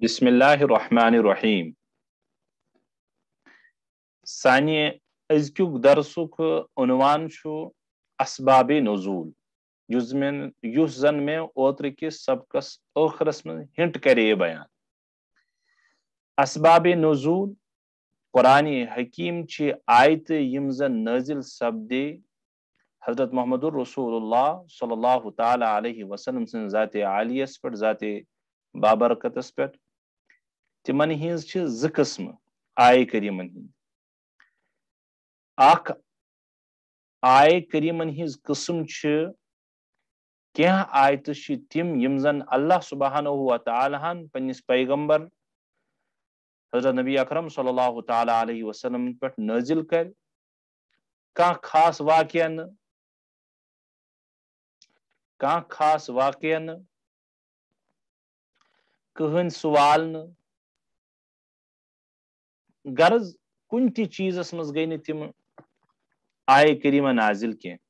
بسم اللہ الرحمن الرحیم سانہِ أزکیُک درسُک عنوان چھُ اسباب نزول یُس زن میں اوترٕکِس سبقس ٲخرس منٛز ہنٹ کرے بیان اسباب نزول قرآن حکیم چہِ آیتہٕ یِم زن نٲزِل سپدے حضرت محمد الرسول اللہ صلی اللہ تعالیٰ علیہ وسلم سٕنٛز ذاتِ عالیس پٮ۪ٹھ ذاتِ بابرکتس پٮ۪ٹھ تِمن ہٕنٛز چھِ زٕ قٕسمہٕ آیہِ کریٖمن ہٕنٛدۍ اکھ آیہِ کریٖمن ہٕنٛز قٕسم چھِ کینٛہہ آیتہٕ چھِ تِم یِم زن اللہ سبحانہ و تعالیٰ ہن پننِس پیغمبر حضرت نبی اکرم صلی اللہ تعالیٰ علیہ وسلم پٮ۪ٹھ نٲزِل کرِ کانٛہہ خاص واقعہ نہٕ کٕہٕنۍ سوال نہٕ غرض کُنہِ تہِ چیٖزس منٛز گٔے نہٕ تِم آیہِ کریٖمہ نازِل کینٛہہ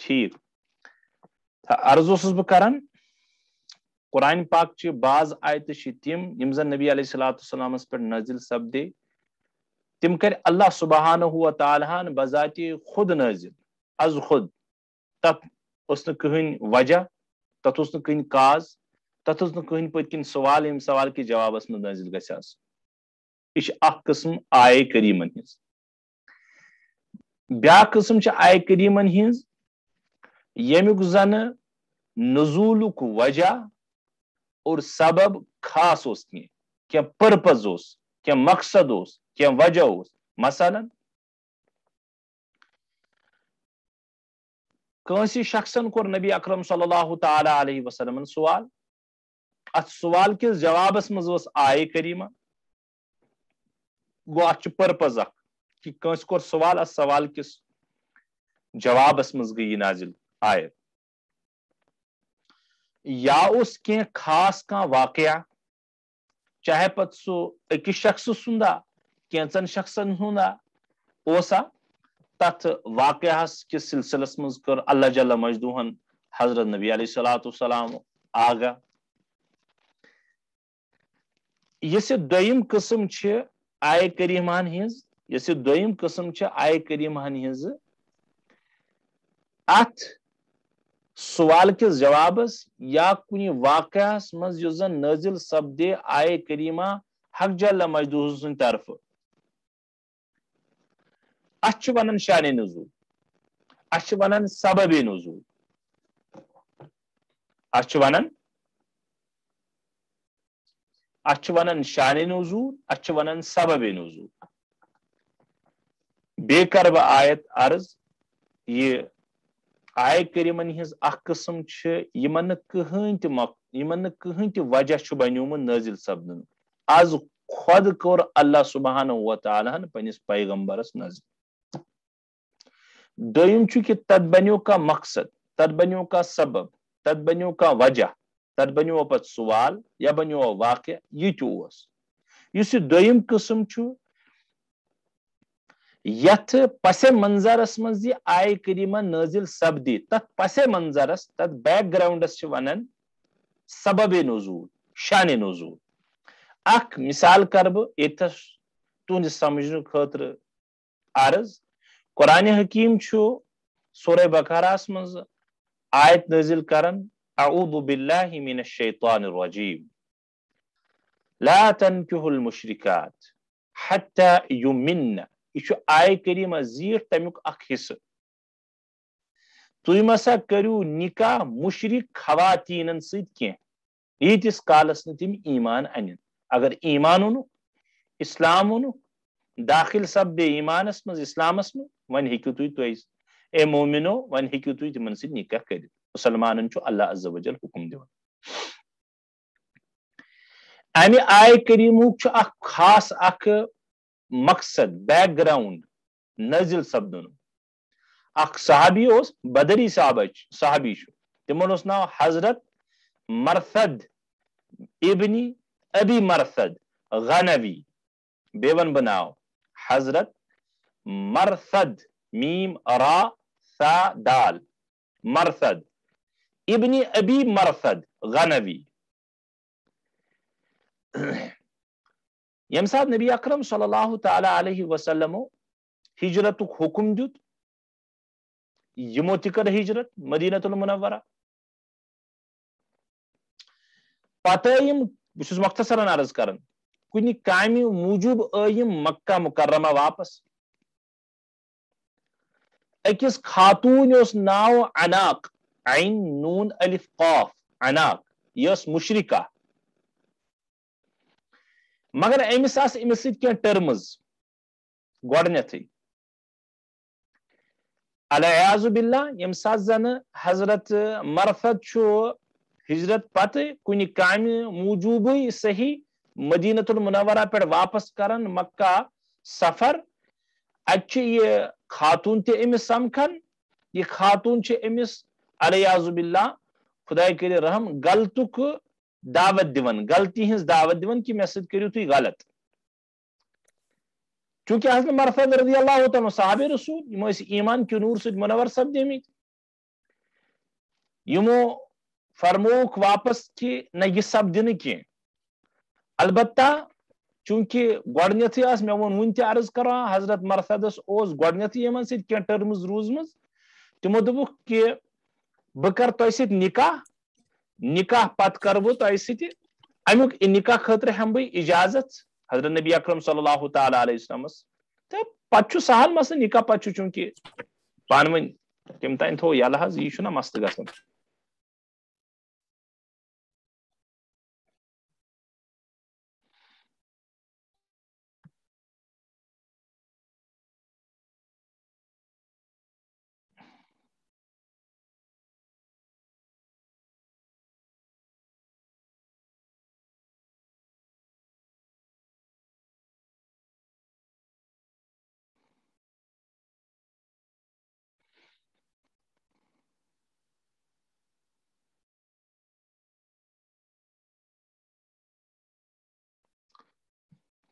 ٹھیٖک عرض اوسُس بہٕ کران قرآن پاک چہِ بعض آیتہٕ چھِ تِم یِم زن نبی علیہ الصلوۃ والسلامس پٮ۪ٹھ نٲزِل سپدے تِم کرِ اللہ سبحانہ و تعالیٰ ہن بذاتِ خود نٲزِل از خود تتھ اوس نہٕ کٕہٕنۍ وجہ تتھ اوس نہٕ کٕہٕنۍ کاز تتھ اوس نہٕ کٕہٕنۍ پٔتۍ کِنۍ سوال ییٚمہِ سوال کِس جوابس منٛز نٲزِل گژھِ آسُن یہِ چھِ اکھ قٕسم آیہِ کریٖمن ہٕنٛز بیاکھ قٕسم چھِ آیہِ کریٖمن ہٕنٛز ییٚمیُک زنہٕ نزوٗلُک وجہ اور سبب خاص اوس کینٛہہ پٔرپز اوس کینٛہہ مقصد اوس کینٛہہ وجہ اوس مثلاً کٲنٛسہِ شخصن کوٚر نبی اکرم صلی اللہ تعالیٰ علیہ وسلمن سوال اتھ سوال کِس جوابس منٛز ٲس آیہِ کریٖمہ گوٚو اتھ چھُ پٔرپز اکھ کہِ کٲنٛسہِ کوٚر سوال اتھ سوال کِس جوابس منٛز گٔے یہِ نازِل آیت یا اوس کینٛہہ خاص کانٛہہ واقعہ چاہے پتہٕ سُہ أکِس شخصہٕ سُنٛدا کینٛژن شخصن ہُنٛدا اوسا تتھ واقعہس کِس سلسلس منٛز کٔر اللہ جل مجدوٗہن حضرت نبی علیہ الصلوۃ والسلام آگاہ یۄس یہِ دوٚیِم قٕسم چھِ آیہِ کریٖمہن ہٕنٛز یۄس یہِ دوٚیِم قٕسم چھِ آیہِ کریٖمہن ہٕنٛز اتھ سوال کِس جوابس یا کُنہِ واقعہس منٛز یُس زن نٲزِل سپدے آیہِ کریٖمہ حق جل مجدوٗہ سٕنٛدِ طرفہٕ اتھ چھِ ونان شانِ نزول اتھ چھِ ونان سببِ نزول اتھ چھِ ونان شانِ نزول اتھ چھِ ونان سببِ نزول بیٚیہِ کرٕ بہٕ آیت عرض یہِ آیہِ کریٖمن ہٕنٛز اکھ قٕسم چھِ یِمن نہٕ کٕہٕنۍ تہِ وجہ چھُ بنیومُت نٲزِل سپدنُک از خۄد کوٚر اللہ سبحانہ و تعالیٰ ہن پننِس پیغمبرس نٲزِل دوٚیِم چھُ کہِ تتھ بنیو کانٛہہ مقصد تتھ بنیو کانٛہہ سبب تتھ بنیو کانٛہہ وجہ تتھ بنیو پتہٕ سوال یا بنیو واقعہ یہِ تہِ اوس یُس یہِ دوٚیِم قٕسم چھُ یتھ پسِ منظرس منٛز یہِ آیہِ کریٖمہ نٲزِل سپدِ تتھ پسِ منظرس تتھ بیک گراونڈس چھِ ونان سببِ نزول شانِ نزول اکھ مثال کرٕ بہٕ ییٚتھس تُہنٛدِ سمجھنہٕ خٲطرٕ عرض قرآنِ حکیٖم چھُ سورہ بقرہس منٛز آیت نٲزِل کران اعوذ باللہ من الشیطان الرجیم لا تنکحوا المشرکات حتی یؤمنن یہ چھُ آیہِ کریٖمہ زیٖٹھ تمیُک اکھ حصہٕ تُہۍ مسا کٔرِو نکاح مشرک خواتیٖنن سۭتۍ کینٛہہ ییٖتِس کالس نہٕ تِم ایمان انن اگر ایمان اوٚنُکھ اسلام اوٚنُکھ داخل سپدے ایمانس منٛز اسلامس منٛز وۄنۍ ہیٚکِو تُہۍ اے مومنو وۄنۍ ہیٚکِو تُہۍ تِمن سۭتۍ نکاح کٔرِتھ مُسلمانن چھُ اللہ عز وجل حُکُم دِوان امہِ آیہِ کریٖمُک چھُ اکھ خاص اکھ مقصد بیک گراؤنڈ نٲزِل سپدُن اکھ صحابی اوس بدری صحابی چھُ تِمن اوس ناو حضرت مرثد ابن ابی مرثد غنوی بیٚیہِ ونہٕ بہٕ ناو حضرت مرثد میم را ثا دال مرثد ابن ابی مرثد غنوی یم سات نبی اکرم صلی اللہ تعالی علیہ وسلم ہجرت حکم دیت یمو تہ کر ہجرت مدینۃ المنورہ پتہ یم بس مختصراً عرض کرن کن کامہ موجوب یم مکہ مکرمہ واپس اکس خاتون اس ناو عناق عین نون الف قاف عناق یس مشرکہ مگر امس ست ٹرمز گۄڈنیتھٕے العیاذ باللہ یم سات زن حضرت مرثد ہجرت پتہ کن کامہ موجوبی صحیح مدینۃ المنورہ پہ واپس کرن مکہ سفر اتہ یہ خاتون تہ امس سمکھن یہ خاتون امس العیاذ باللہ خدائے کر رحم غلطک دعوت دون غلطی ہز دعوت دون کہ مے سۭتۍ کٔرِو تُہۍ غلط چونکہ حضرت مرثد رضی اللہ تعالیٰ صحابہ رسول یمو ایمان کے نور سۭتۍ منور سپدیمٕتۍ یمو فرموک واپس کہ نہ یہ سپدِ نہٕ کینٛہہ البتہ چونکہ گۄڈنیتھٕے ٲس مےٚ ووٚن وُنہِ تہِ عرض کران حضرت مرثدس اوس گۄڈنیتھٕے یمن سۭتۍ کینٛہہ ٹرمز روٗزمٕژ تمو دوٚپُکھ کہ بہٕ کرٕ تۄہہِ سۭتۍ نکاح پتہٕ کرٕ بہٕ تۄہہِ سۭتۍ امیُک نکاح خٲطرٕ ہٮ۪مہٕ بہٕ اجازت حضرت نبی اکرم صلی اللہ تعالیٰ علیہ وسلمس تہٕ پتہٕ چھُ سہل مسلہٕ نکاح پتہٕ چھُ چونکہ پانہٕ ؤنۍ تمہِ تانۍ تھوٚو یلہٕ حظ یہِ چھُنہ مسلہٕ گژھان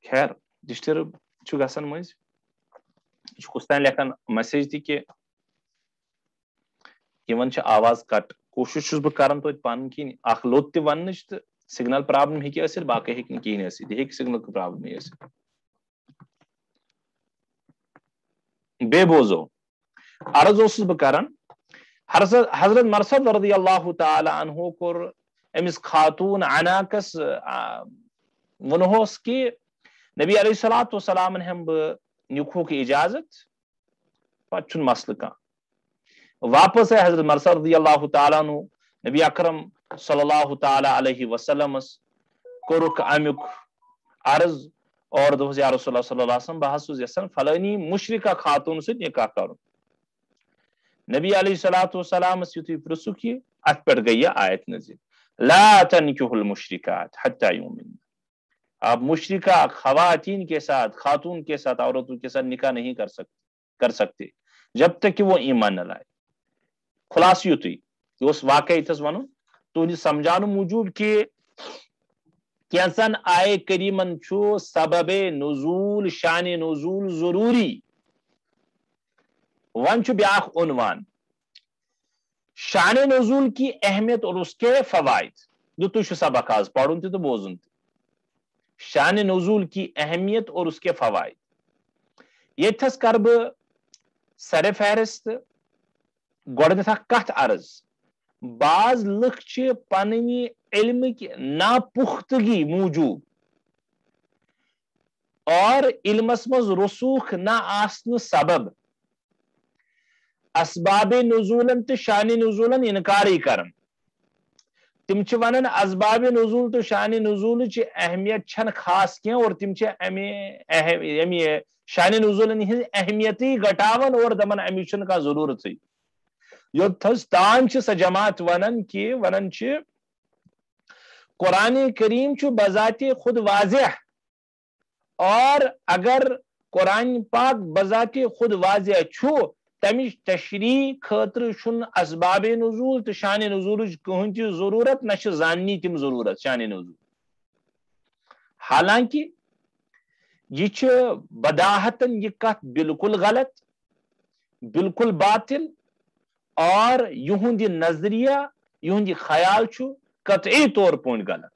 خیر ڈسٹرب چھُ گژھان مٔنٛزۍ یہ کُس تام لیکھان میسیج تہِ کہ یِمن چھِ آواز کٹ کوٗشش چھُس بہٕ کران توتہِ پنٕنۍ کِنۍ اکھ لوٚت تہِ وننٕچ تہٕ سگنل پرابلم ہیٚکہِ ٲسِتھ باقٕے ہیٚکہِ نہٕ کِہیٖنۍ ٲسِتھ یہِ ہیٚکہِ سگنل پرابلمٕے ٲسِتھ بے بوزو عرض اوسُس بہٕ کران حضرت مرثد رضی اللہ تعالیٰ عنہ کوٚر أمِس خاتون عناقس ونہوس کہ نبی علیہ الصلوۃ والسلامن ہٮ۪مہٕ بہٕ نکاحُک اجازت پتہٕ چھُنہٕ مسلہٕ کانٛہہ واپس آے حضرت مرثد رضی اللہ تعالیٰ عنہ نبی اکرم صلی اللہ تعالیٰ علیہ وسلمس کوٚرُکھ امیُک عرض اور دوٚپُس یا رسول اللہ صلی اللہ علیہ وسلم بہٕ حظ چھُس یژھان فلٲنی مشرکہ خاتون سۭتۍ نکاح کرُن نبی علیہ الصلوۃ والسلامس یُتھُے پرژھُکھ یہِ اتھ پٮ۪ٹھ گٔے یہِ آیت نازل لا تنکحوا المشرکات حتی یؤمن آپ مشرکہ خواتین کے ساتھ خاتون کے ساتھ عورتوں کے ساتھ نکاح نہیں کر سکتے جب تک کہ وہ ایمان نہ لائے خلاص یُتُے یہ اوس واقعہ ییٚتھس ونُن تُہنٛدِ سمجھاونہٕ موٗجوٗب کہ کینٛژن آیے کریٖمن چھُ سبب نزول شان نزول ضروٗری ون چھُ بیاکھ عنوان شان نزول کی اہمیت اور اس کے فوائد جو تُہۍ چھُ سبق آز پرُن تہِ تہٕ بوزُن تہِ شان نزول کی اہمیت اور اس کے فوائد ییٚتھس کر بہٕ سرِ فہرست گۄڈنیتھ اکھ کتھ عرض بعض لُکھ چھِ پنٕنہِ علمٕکۍ ناپُختگی موٗجوٗب اور علمس منٛز رسوٗخ نہ آسنہٕ سبب اسباب نزولن تہٕ شان نزولن انکارٕے کران تم چھِ ونان اسباب نزول تو شان نزولٕچ اہمیت چھنہٕ خاص کینٛہہ اور تم چھِ امہِ شان نزولن ہٕنٛز اہمیتٕے گٹاوان اور دپان امِچ چھنہٕ کانٛہہ ضروٗرتٕے یوٚتتھس تام چھِ سۄ جماعت ونان کہ ونان چھِ قرآن کریم چھُ بذاتِ خود واضح اور اگر قرآن پاک بذاتِ خود واضح چھُ تمِچ تشریح خٲطرٕ چھُنہٕ اسباب نزول تہٕ شان نزولٕچ کٕہٕنۍ تہِ ضروٗرت نہ چھِ زاننی تِم ضروٗرت شان نزول حالانکہ یہ بداہتن یہ کت بالکل غلط، بالکل باطل، اور یہند نظریہ یہند خیال قطعی طور پہ غلط.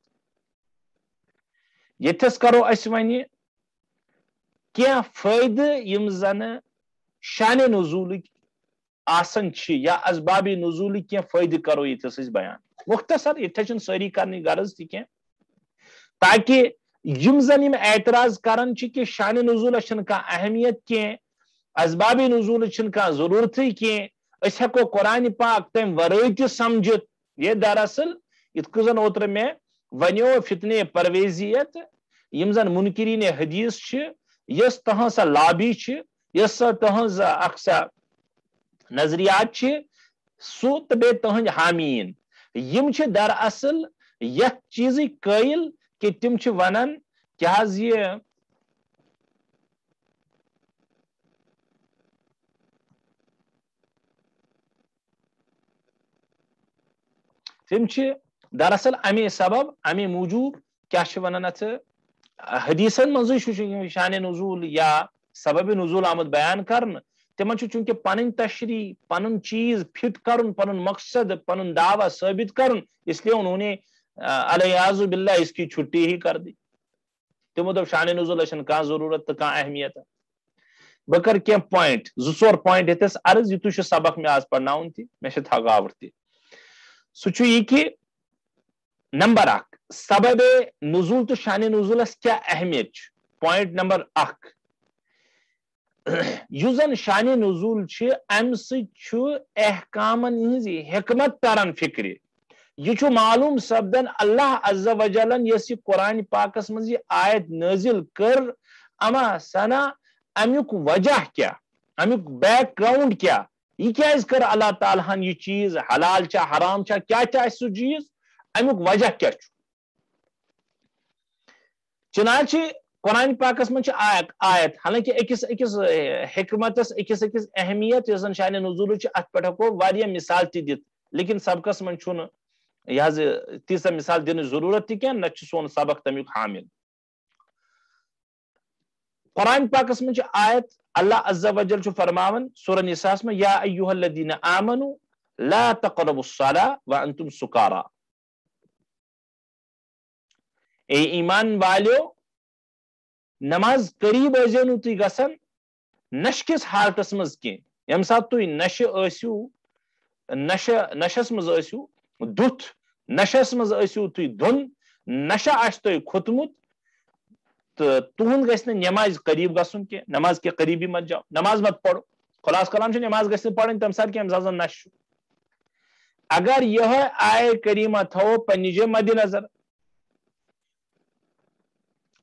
یتھس کرو اس ونہ کی فائدہ یم زن شان نزول آسن یا اسباب نزول کی فائدہ کرو یتھس اس بیان. مختصر یتھے ساری کرنے غرض تہ تاکہ یم زن اعتراض کران کہ شان نزول کا اہمیت کی، اسباب نزول کا ضرورت کی، اس ہیکو قرآن پاک تم ورائے تہ سمجھت. یہ دراصل یتھ زن اوتر میں ونیو فتنے پرویزیت یم زن منکرین حدیث یس تہذ سا لابی یس تہذ اکثا نظریات سو تو بے تہذ حامین یم دراصل یت چیز قائل کہ تم ونان کہ حظ یہ تم دراصل امی سبب امی موجوب کیا ونان ات حدیثن مزے شان نزول یا سبب نزول آمد بیان کرن تمن چونکہ پن تشریح پن چیز فٹ کرن پن مقصد پن دعوی ثابت کرن، اس لیے انہوں نے الیاذ باللہ اس کی چھٹی ہی کر دی. تمو دپ شان نزول کھانا ضرورت تو کھانا اہمیت. بہ کر کی پوائنٹ زور پوائنٹ یتس عرض یہ تھی سبق میں آج پرناؤن تہ مے تھکاوٹ تہ سہ یہ کہ نمبر 1 سبب نزول تو شان نزولس کیا اہمیت. پوائنٹ نمبر 1 یس زن شان نزول ام سحکامن ہز حکمت تران فکر. یہ معلوم سپدن اللہ عز و جلن یس قرآن پاکس مز یہ آیت نازل کر اما سنا امیک وجہ کیا، امیک بیک گراؤنڈ کیا، یہ کیاز کر اللہ تعالیٰ ہن یہ چیز حلال چا حرام چا کیا سو چیز، امیک وجہ کیا چنانچہ قرآن پاکس من آیت حالانکہ اکس حکمتس اکس اہمیت یس شان نزول ات پہ ہکو واریاہ مثال تہ دت، لیکن سبقس من یہ تیسا مثال دن ضرورت تہ نہ سون سبق تمیک حامل. قرآن پاکس من آیت اللہ عز و جل فرماون سورہ نساء میں یا ایھا الذین آمنوا لا تقربوا الصلاة وانتم سکارا. اے ایمان والیو نماز قریب ازیو تھی گسن نشکس حالتس مز کی یم سات تھی نشو نشس مز دت نشس مز تھی دھن نشہ آس تھی کھوتمت تو تہد گھس نماز قریب گھن کی نماز کے قریبی مت جاؤ نماز مت پڑھو. خلاص کلام نماز گھس پڑھن تم سات کی زن نش. اگر یہ آئے کریمہ تھو پنہ جائے مد نظر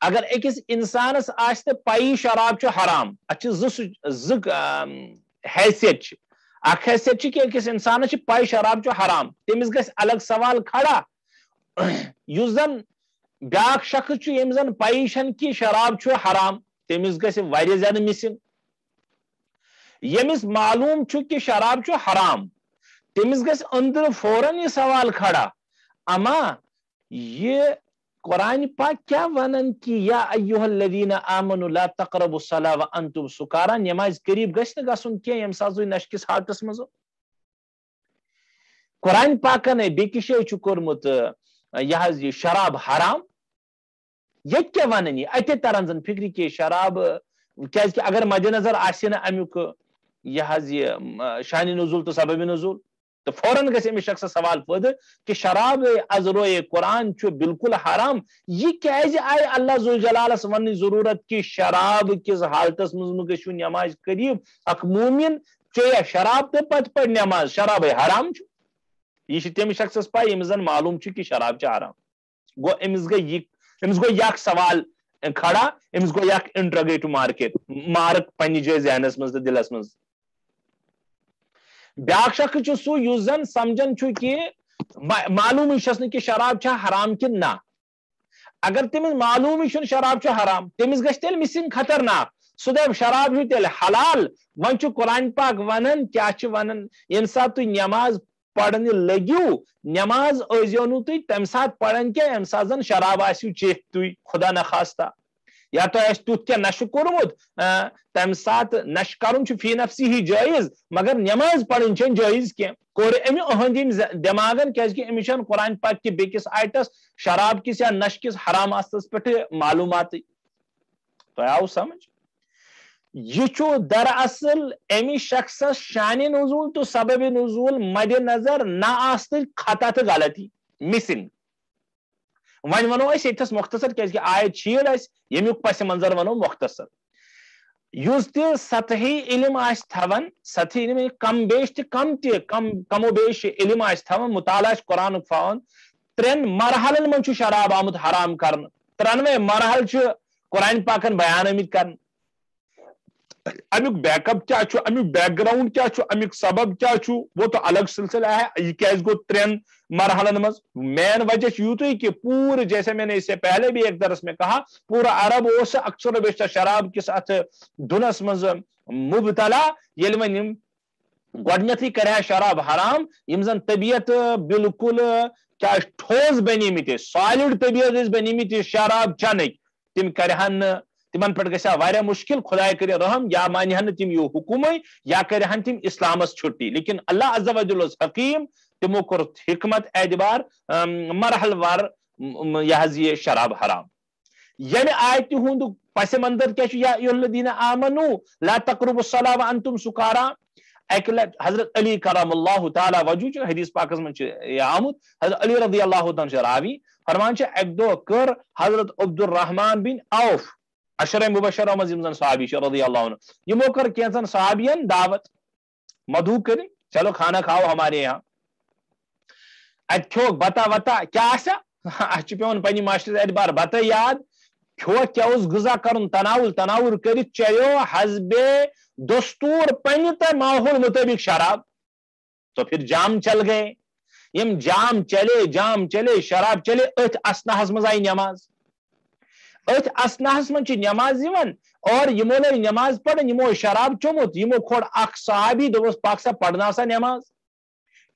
اگر اکس انسانس آس پی شراب حرام ات حیثیت اخ حیثیت کہ اکس انسانس پی شراب حرام تمس گھس الگ سوال کھڑا اس زن بیاکھ شخص یم زن پی کہ شراب حرام تمس گھس واریاہ زیادہ مسنگ. یمس معلوم کہ شراب حرام تمس گھس اندر فوراً یہ سوال کھڑا اما یہ قرآن پاک کیا ونن کہ یا ایھا الذین آمنوا لا تقربوا الصلاة وانتم سکارا نماز قریب گھس نہ گھن کی یم سات نشکس حالتس مز. قرآن پاکن بیکہ جائے کورمت یہ شراب حرام یت کیا ونن یہ اتہ تران زن فکر کہ شراب کیازکہ اگر مد نظر آسہ نا امیک یہ شان نزول تو سبب نزول تو فوراً گھس امس شخص سوال پٲدٕ کہ شراب از روئے قرآن بالکل حرام یہ کیازِ آئے اللہ ذو جلالس ون ضرورت کہ شراب کس حالتس مز گژھو نماز قریب اخ مومن چیٚیا شراب تو پتہ پڑ نماز شراب حرام یہ تمس شخصس پائی یمس زن معلوم کہ شراب حرام گو امس گو یک سوال کھڑا امس گو یک انٹروگیٹو مارک پنہ جائے ذہنس مز تو دلس مز. بیاکھ شخص سو یس زن سمجھان کہ معلوم چھس کہ شراب حرام کہ نہ اگر تمس معلوم شراب حرام تمس گھس تیل مسنگ خطرناک سہ دپ شراب تیل حلال. ون قرآن پاک ونن کیا ونن یم سات تھی نماز پڑھنے لگیو نماز ازیو نو تھی تمہ سات پڑھن کی یم سات زن شراب آسیو چیت تھی خدا نخواستہ یا تو تیت کیا نش کورمت تم سات نش کرن فی نفسی ہی جائز مگر نماز پڑھن چھ جائز کی کور امی اہند دماغن کی امس قرآن پاک کی بیکس آیتس شراب کس یا نش کس حرام آستس پہ معلومات تو آو سمجھ یہ دراصل امی شخص شان نزول تو سبب نزول مد نظر نہ آسن خطا تو غلطی مسنگ ون ونو یتس مختصر کی آیت شیل یمیک پس منظر ونو مختصر اس تہ سطحی علم تھوان سطحی علم کم بیش کم و بیش علم تھوان مطالعہ قرآن فون ترین مرحلن من شراب آمت حرام کرن ترنوے مرحل قرآن پاکن بیان آمت کرن امیک بیک اپ کیا امیک بیک گراؤنڈ کیا امیک سبب کیا وہ تو الگ سلسلہ ہے یہ کیس گو ترین مرحلن مز مین وجہ یوتھی کہ پورے جیسے میں نے اس سے پہلے بھی ایک درس میں کہا پورا عرب اس اکثر و بیشتر شراب کس ات دنس مز مبتلا یل ون گۄڈنیتھٕے کرِ شراب حرام یم زن طبیعت بالکل کیا ٹھوس بنیمت سالڈ طبیعت بنیمت شراب چنک تم کرہن تمن پہ گھا واریاہ مشکل خدا کر رحم یا مانہن تم یہ حکم یا کرہن تم اسلامس چھٹی لیکن اللہ عز و جل حکیم تمو کور حکمت اعتبار مرحل وار یہ شراب حرام یعنی آیت ہند پس منظر کیا یا ایھا الذین آمنوا لا تقربوا الصلاۃ وانتم سکارا اک لٹ حضرت علی کرم اللہ تعالی وجہ حدیث پاکس من آمت حضرت علی رضی اللہ عنہ راوی فرمان اک دہ کر حضرت عبد الرحمان بن عوف عشرہ مبشرہ مز یم زن صحابی رضی اللہ عنہ یمو کر کینژن صحابین دعوت مدعو کریں چلو کھانا کھاؤ ہمارے یہاں ات کھوک بتا وتا کیا ات پیون پنہ معاشرت اعتبار بتہ یاد کھوک کیا اس غذا کرن تناول کرت چیو حسب دستور پنہ تہ ماحول مطابق شراب تو پھر جام چل گئے یم جام چلے شراب چلے ات اسناہس مز آئی نماز ات اسناہس من نماز اور یمو لگ نماز پڑھن یمو شراب چومت یمو کھوڑ اخ صحابی دوس پاک سا پڑھنا سا نماز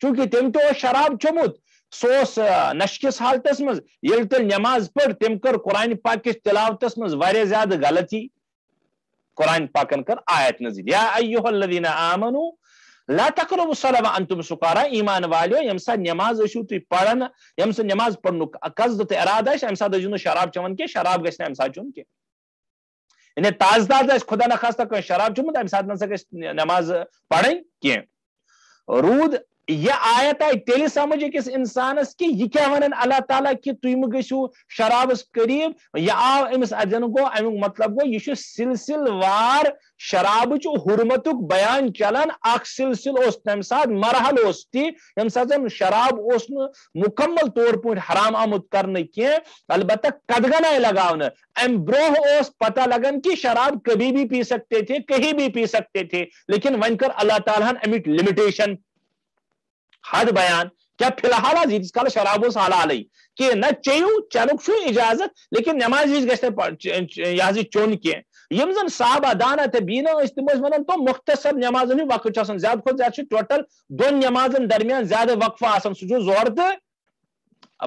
چونکہ تم تو شراب چومت سوس نشکس حالتس مز یل تل نماز پڑھ تم کر قرآن پاک کس تلاوتس مز واریاہ زیادہ غلطی قرآن پاکن کر آیت نزل یا ایھا الذین آمنوا لا تقربوا الصلاۃ وانتم سکارا ایمان والو یم سا نماز اشو تھی پڑھن یم سا نماز پڑھن قصد تو ارادہ ام سا دجن شراب چون کے شراب گھس ام سا چون کے انہیں تاز خدا نخواستہ کوئی شراب چومت ام سات نہ نماز پڑھیں کی رود یہ آیت آئی تیلی سمجھ کس انسانس کی یہ کیا ونن اللہ تعالیٰ کہ تم گھو شرابس قریب یہ آو امس ادن گو امیک مطلب گو یہ سلسل وار شراب حرمت بیان چلان اخ سلسل اس تم سات مرحل اس تی یم سات شراب اس مکمل طور پر حرام آمد کرنے کی البتہ قدغن آئی لگاؤن ام بروہ اس پتہ لگن کہ شراب کبھی بھی پی سکتے تھے کہیں بھی پی سکتے تھے لیکن ون کر اللہ تعالیٰ امیک لمیٹیشن حد بیان کیا فی الحال جس کال شراب حلال کہ نہ چیو چنک اجازت لیکن نماز گھس چون کی یم زن صحابہ دانا تو بینا تم ونان تو مختصر نمازن وقت زیادہ کھت زیادہ ٹوٹل دون نمازن درمیان زیادہ وقفہ آسان سہ ظہر تو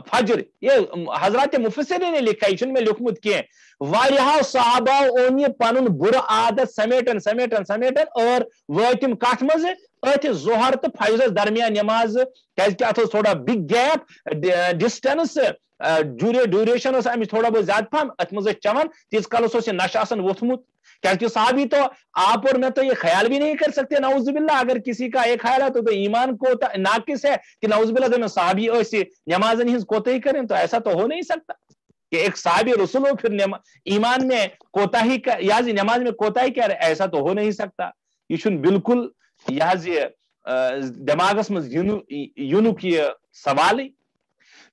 فجر یہ حضرات مفسرین نے لکھا یہ میں لکھمت کی واریاہو صحابہ اون یہ پن بر عادت سمیٹن اور واتم کت مز ات ظہر تو فجرس درمیان نماز کی ات تھوڑا بگ گیپ ڈسٹینس ڈیوریشن امس تھوڑا بہت زیادہ پہم ات مز چون تیس کالس یہ نش آسان ووتھمت کیونکہ صحابی تو آپ اور میں تو یہ خیال بھی نہیں کر سکتے نعوذ باللہ اگر کسی کا ایک خیال ہے تو ایمان کو ناقص ہے کہ نعوذ باللہ جب صحابی ایسے نماز نہیں کوتاہی کریں تو ایسا تو ہو نہیں سکتا کہ ایک صحابی رسول ہو پھر ایمان میں کوتاہی کا یا نماز میں کوتاہی کر ایسا تو ہو نہیں سکتا یہ بالکل یہ دماغس مز یونک یہ سوال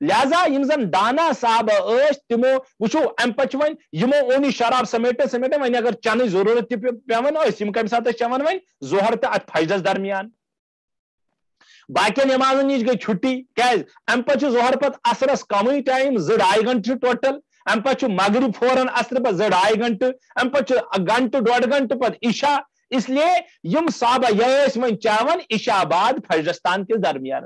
لہذا یم زن دانا صاحب تمو وچو ام پچ ون یمو اونی شراب سمیٹ ون اگر چن ضرورت پیون یم کم سات چون ون ظہر تو ات فجرس درمیان باقی نمازن نش گئی چھٹی کیاز ام پہ ظہر پتہ اثرس کم ٹائم 2.5 گھنٹہ ٹوٹل ام پہ مغرب فوراً اثر پہ 2.5 گھنٹہ ام پہ گھنٹہ 1.5 گھنٹہ پتہ عشاء اس لیے یم صحابہ یہ ون چاون عشاء بعد فجرستان کے درمیان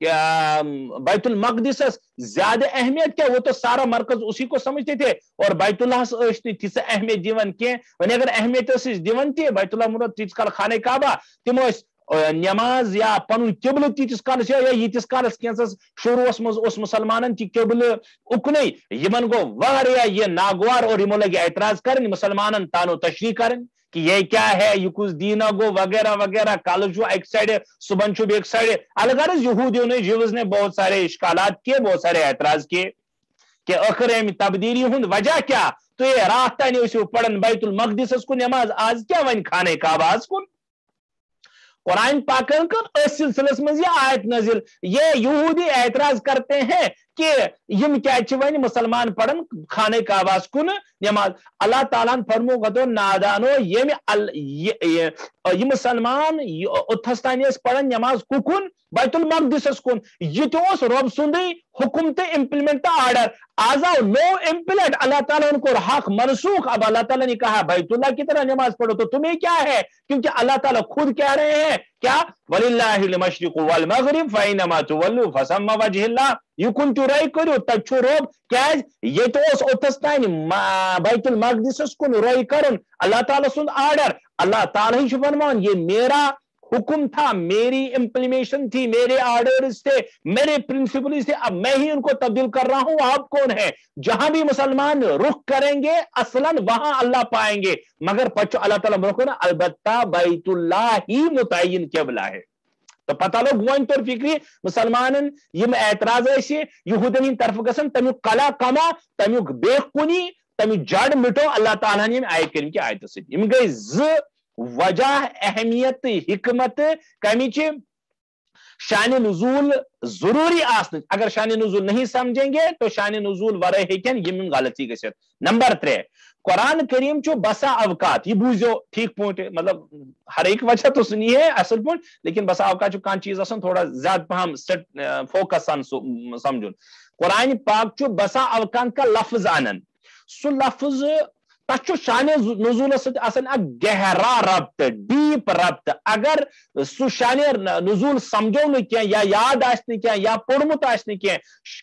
بیت المقدس زیادہ اہمیت کیا, وہ تو سارا مرکز اسی کو سمجھتے تھے, اور بیت اللہ تیس اہمیت دیون کی ون اگر اہمیت دیون تی بیت اللہ مراد تیس کال خانہ کعبہ تم نماز یا پن قبل تیس کالس یا یتس کالس کینسس شروعس مز مسلمان تہ قبل اکن یمن گو واریاہ یہ ناگوار اور یمو لگی اعتراض کرن مسلمان تانو تشریح کرن کہ یہ کیا ہے, یہ کس دینا گو وغیرہ وغیرہ, کل چھو ایک سائڈ صبح چھو ایک سائڈ. الغرض یہودیوں نے جیوز نے بہت سارے اشکالات کیے, بہت سارے اعتراض کیے کہ آخر امی تبدیلی ہند وجہ کیا, تو یہ رات تانی اسے پڑھن بیت المقدس کو نماز, آج کیا ون خانہ کعبہ کن. قرآن پاک اس سلسلس میں یہ آیت نازل, یہ یہودی اعتراض کرتے ہیں کہ یم کیا ون مسلمان پڑھن خانہ کعبہ کن نماز. اللہ تعالیٰ فرمو گدو نادانو یہ مسلمان اتھستانیس پڑھن نماز کن بیت المقدس کن, یہ تو رب سندی حکم تے امپلیمنٹ آرڈر, آز آؤ نو امپلیمنٹ, اللہ تعالیٰ ان کو حق منسوخ. اب اللہ تعالیٰ نے کہا بیت اللہ کی طرح نماز پڑھو, تو تمہیں کیا ہے, کیونکہ اللہ تعالیٰ خود کہہ رہے ہیں کیا وَلِلَّهِ الْمَشْرِقُ وَالْمَغْرِبُ فَأَيْنَمَا تُوَلُّوا فَثَمَّ وَجْهُ اللَّهِ, یہ کن چرائی کرو تب چھو روب کیا یہ تو اس اتستان بیت المقدس کن روئی کرن اللہ تعالیٰ سن آرڈر. اللہ تعالیٰ ہی فرمان یہ میرا حکم تھا, میری امپلیمیشن تھی, میرے آرڈرز تھے, میرے پرنسپلز تھے, اب میں ہی ان کو تبدیل کر رہا ہوں. آپ کون ہیں, جہاں بھی مسلمان رخ کریں گے اصلاً وہاں اللہ پائیں گے, مگر پچھو اللہ تعالیٰ رخ نا البتہ بیت اللہ ہی متعین قبلہ ہے. تو پتہ لوگ ون طور فکری مسلمان یم اعتراض یہودن ہند طرف گسن تمیک کلا کما تمیک بیخ کنی تمیک جڑ مٹو اللہ تعالیٰ نے آیت کریم کی آیت سے یم گئی وجہ اہمیت حکمت کمیچ شان نزول ضروری آسن. اگر شان نزول نہیں سمجھیں گے تو شان نزول ورے ہیکن یم غلطی گژھت. نمبر 3 قرآن کریم چو بسا اوقات, یہ بوزو ٹھیک پوائنٹ, مطلب ہر ایک وجہ تو سنی ہے اصل پوائنٹ, لیکن بسا اوقات چو کان چیز آسن تھوڑا زیادہ پہم فوکس سان سمجھن. قرآن پاک چو بسا اوقات کا لفظ آنن, سو لفظ تچو شان نزول آسن گہرا ربط, ڈیپ ربط. اگر سو شان نزول سمجھو نہ کیا یا یاد آسن کیا یا پڑھمت آسن کیا,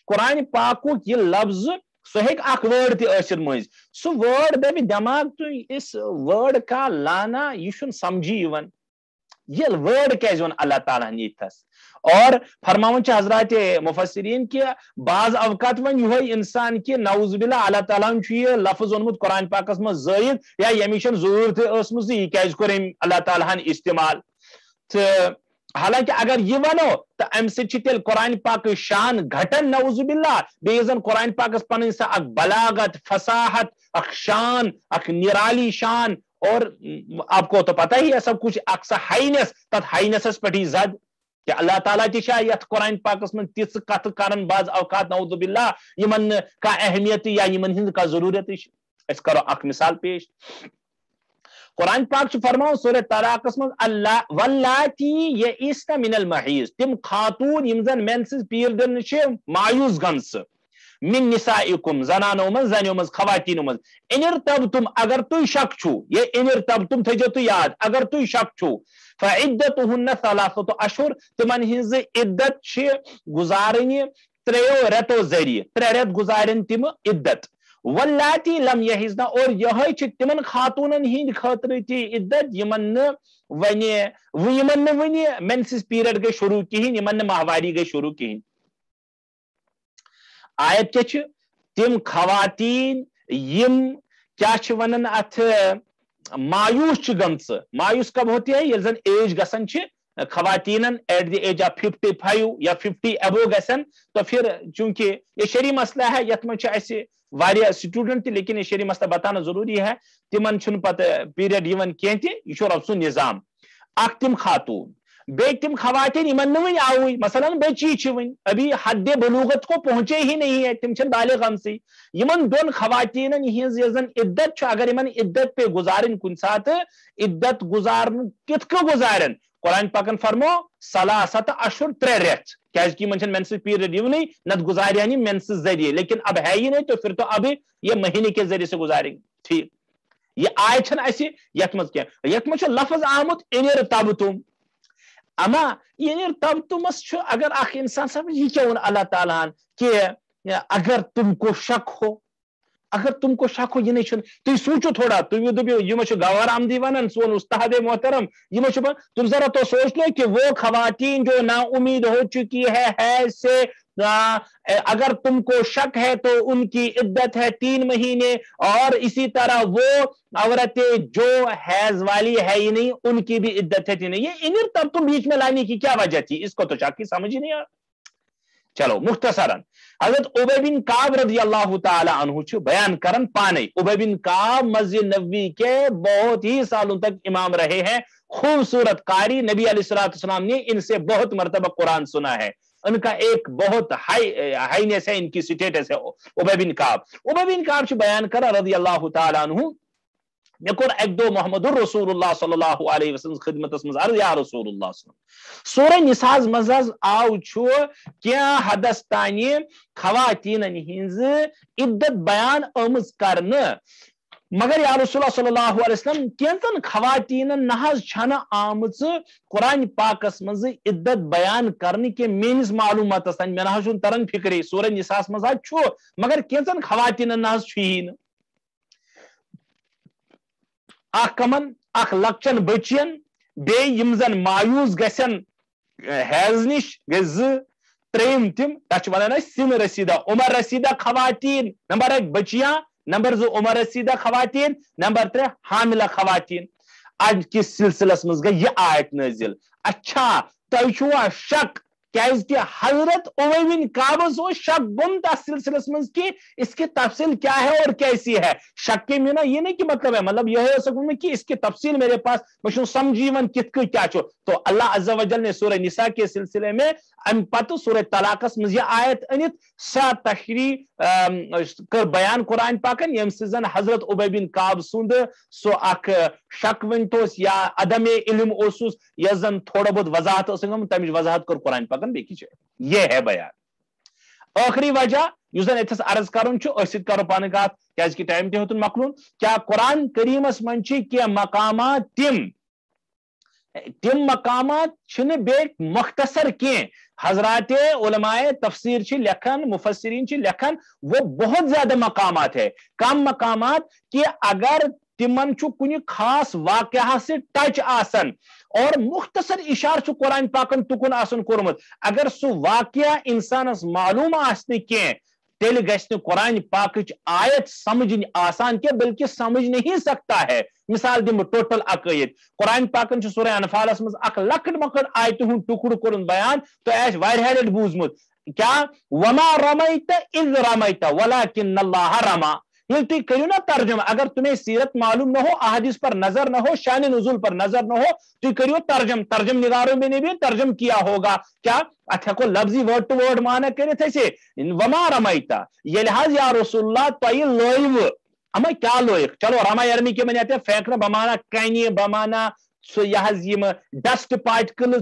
قرآن پاک یہ لفظ سو ہیک اخ ورڈ تہ ٲسِتھ مٔنٛزۍ, سو ورڈ دبی دماغ تو اس ورڈ کا لانا یہ چھُنہٕ سمجھی یوان, یہ ورڈ کیازِ وون اللہ تعالیٰ نے یتھس. اور فرماون چھ حضرات مفسرین کہ بعض اوقات ون یہ انسان کہ نعوذ باللہ اللہ تعالیٰ یہ لفظ اونمت قرآن پاکس مز زائد یا یمش ضرورت ٲسمٕژ یہ کیازِ کوٚر أمۍ اللہ تعالیٰ ہن استعمال. تو حالانکہ اگر یہ ونو تو ام سی تیل قرآن پاک شان گھٹن نعوذ باللہ, بیٚیہِ زن قرآن پاکس پنن سا اک بلاغت فصاحت اک شان اک نرالی شان, اور آپ کو تو پتہ ہی ہے سب کچھ اکثر ہائینس, تت ہائینسس پہ زد کہ اللہ تعالیٰ تہ یت قرآن پاکس من تِژھ کتھ کرن بعض اوقات نعوذ باللہ یمن کا اہمیت یا یمن ہند کا ضرورت. اس کرو اک مثال پیش. قرآن پاک چھ فرماؤ سورہ طلاقس من اللہ واللاتی یئسن من المحیض, تم خاتون یم زن مینسز پیریڈن چھ مایوس گمژ من نسائکم زنانو من زنیو من خواتینو من, ان ارتبتم اگر تُہۍ شک چھو, یہ ان ارتبتم تھٲیزیو تُہۍ یاد, اگر تُہۍ شک چھو فعدتہن ثلاثۃ اشہر, تمن ہنز عدت چھ گزارنہِ 3 رٮ۪تو ذریعہ, 3 رٮ۪تھ گزارن تم عدت. واللاتی لم یحزن, اور یہ چھ تمن خاتونن ہند خاطر تہ عدت یمن ونہِ مینسز پیریڈ گئی شروع کہین, یمن ماہواری گئی شروع کہین. آیت کیا چھ تم خواتین یم کیا چھ ونن اتھ مایوس چھ گمژ. مایوس کب ہوتی ہے, یل زن ایج گسن چھ خواتینن ایٹ دی ایج آف 55 یا 50 ابو گسن, تو پھر چونکہ یہ شرعی مسئلہ ہے یت من چھ اسہ واریاہ سٹوڈنٹ تہ, لیکن یہ شرعی مسئلہ بتانا ضروری ہے, تمن چھن پتہ پیریڈ یون کینہ تہ, یہ چھ رب سن نظام. اخ تم خاتون بیٚیہِ تم خواتین یمن نہٕ وٕنہِ آوٕے, مثلاً بچی چھ وٕنہِ ابھی حد بلوغت کو پہنچے ہی نہیں ہے, تم چھن بالغ گمژٕے. یمن دون خواتینن ہنز یس زن عدت چھ, اگر یمن عدت پہ گزارن کن سات عدت گزارن کت کٔنۍ گزارن, قرآن پاکن فرمو ثلاثۃ اشہر 3 رٮ۪تھ, کیازکہ یمن چھن مینسز پیریڈ یونی نت گزارین یہ مینسز ذریعے, لیکن اب ہے ہی نہیں تو پھر تو اب یہ مہینے کے ذریعے سے گزاریں گے. ٹھیک, یہ آیت چھن اسہ یت مز کیا, یت مز چھ لفظ آمت ان ارتبتم, اما یہ تب تمس اگر اخ انسان سمجھ یہ کیا اللہ تعالیٰ کہ اگر تم کو شک ہو یہ نہیں تھی سوچو تھوڑا تھی دپو یہ گوار آمدی ونان سون استاد محترم یہ تم ذرا تو سوچ لو کہ وہ خواتین جو نا امید ہو چکی ہے حیض سے اگر تم کو شک ہے تو ان کی عدت ہے 3 مہینے، اور اسی طرح وہ عورتیں جو حیض والی ہے ہی نہیں ان کی بھی عدت ہے 3 مہینے. یہ انہیں تب تم بیچ میں لانے کی کیا وجہ تھی؟ اس کو تو شک کی سمجھ ہی نہیں آ. چلو مختصراً حضرت عبی بن کعب رضی اللہ تعالی عنہ بیان کرن پانے. عبی بن کعب مسجد نبوی کے بہت ہی سالوں تک امام رہے ہیں، خوبصورت قاری. نبی علیہ السلام نے ان سے بہت مرتبہ قرآن سنا ہے. ان کا ایک بہت ہائینس ہے، ان کی سٹیٹس ہے عبی بن کعب. عبی بن کعب بیان کرا رضی اللہ تعالی عنہ مے کور ایک دو محمد الرسول اللہ صلی اللہ علیہ وسلم خدمت مز عرض یا رسول اللہ صلی اللہ علیہ وسلم سورہ نساء مز آو کیا حدس تانی خواتین ہنز عدت بیان آمز کرنے، مگر یا رسول اللہ صلی اللہ علیہ وسلم کینچن خواتین نحظ چھن آمز قرآن پاکس مز عدت بیان کرنے کے میانس معلومات تان مے نہ تران فکری. سورہ نساء مز مگر کینچن خواتین نحظ چھین اخ کمن اخ لکچن بچین بے یم زن مایوس گسن حیض نش گئی 2 تریم تم تچ ونان سن رسیدہ عمر رسیدہ خواتین. نمبر 1 بچیاں، نمبر 2 عمر رسیدہ خواتین، نمبر 3 حاملہ خواتین. آج کس سلسلس مز گئی یہ آیت نازل. اچھا تہ چھوا شک کہ حضرت عبی بن کعب ہو شک گم تس سلسلس مز کہ اس کی تفصیل کیا ہے اور کیسی ہے. شک کے مینا یہ نہیں کہ مطلب ہے مطلب یہ ہے سکوں کہ اس کی تفصیل میرے پاس مجھے سمجھیون کت کیا چھو. تو اللہ عز و جل نے سورہ نساء کے سلسلے میں ام پتہ سورہ طلاقس مز یہ آیت انت سا تشریح کر بیان قرآن پاکن یم سزن حضرت عبی بن کعب سند سو اک شک ونتوس یا عدم علم اوسوس یا زن تھوڑا بہت وضاحت اسنگم تمج وضاحت کر قرآن پاکن بیکی چھے. یہ ہے بیان. آخری وجہ یوزن اتس عرض کرن چھو اسید کرو پانے کات کیاز کی ٹائم تے ہوتن مقلون کیا قرآن کریم اس منچی کیا مقامات تم مقامات چھنے بیٹ مختصر کیں. حضرات علماء تفسیر چھ لکھن مفسرین چھ لکھن وہ بہت زیادہ مقامات ہے. کم مقامات کہ اگر تمن چھو کنی خاص واقعہ سے ٹچ آسن اور مختصر اشار چھو قرآن پاکن تکن آسن کرمت، اگر سو واقعہ انسانس معلوم آسنے کیں تیل گشن قرآن پاکچ آیت سمجھ آسان کے بلکہ سمجھ نہیں سکتا ہے. مثال دم ٹوٹل عقائد قرآن پاکن چھ سورہ انفال مز اک لکٹ مکٹ آیت ہن ٹکڑ کرن بیان تو ایس واریاہ لٹ بوزمت کیا وما رمیت اذ رمیت ولکن اللہ رما. یہ تھی کریو نا ترجمہ، اگر تمہیں سیرت معلوم نہ ہو، احادیث پر نظر نہ ہو، شان نزول پر نظر نہ ہو تو کریو ترجم نگاروں میں نے بھی ترجم کیا ہوگا. کیا اچھا کو لفظی ورڈ ٹو ورڈ معنی کرے تھے وما رمیتا یہ لحاظ یا رسول اللہ تو یہ لوئیو اما کیا لوئیک. چلو رما یرمی کے میں آتے پھینکنا بمانا کینی بمانا سو یہ ڈسٹ پارٹیکل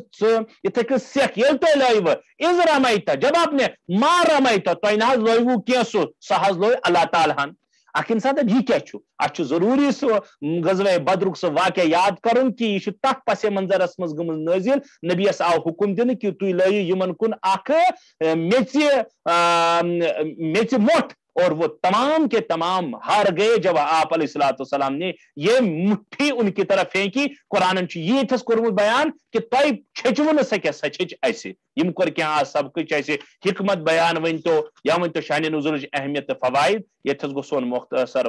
یہ سیک یہ تو لوئیو از رمیتا جب آپ نے ما رمیتا تو نہ لوئیو کیا سو سہز لوئی اللہ تعالیٰ ہن. اک انسان یہ کیا چھو اچھا ضروری سو غزوہ بدرک سو واقعہ یاد کرن کہ یہ تک پس منظرس مز گمز نازل. نبی اس آو حکم دن کہ تھی لائیو یمن کن اخ میچ موٹ اور وہ تمام کے تمام ہار گئے جب آپ علیہ السلام نے یہ مٹھی ان کی طرف پھینکی. قرآن یہ تھس کورمت بیان کہ تہ چھچو نہ سکے سچ ایسے یم کر کیا سب کچھ ایسے حکمت بیان ون تو یا ون تو شان نزول اہمیت فوائد یہ تھس گو سون مختصر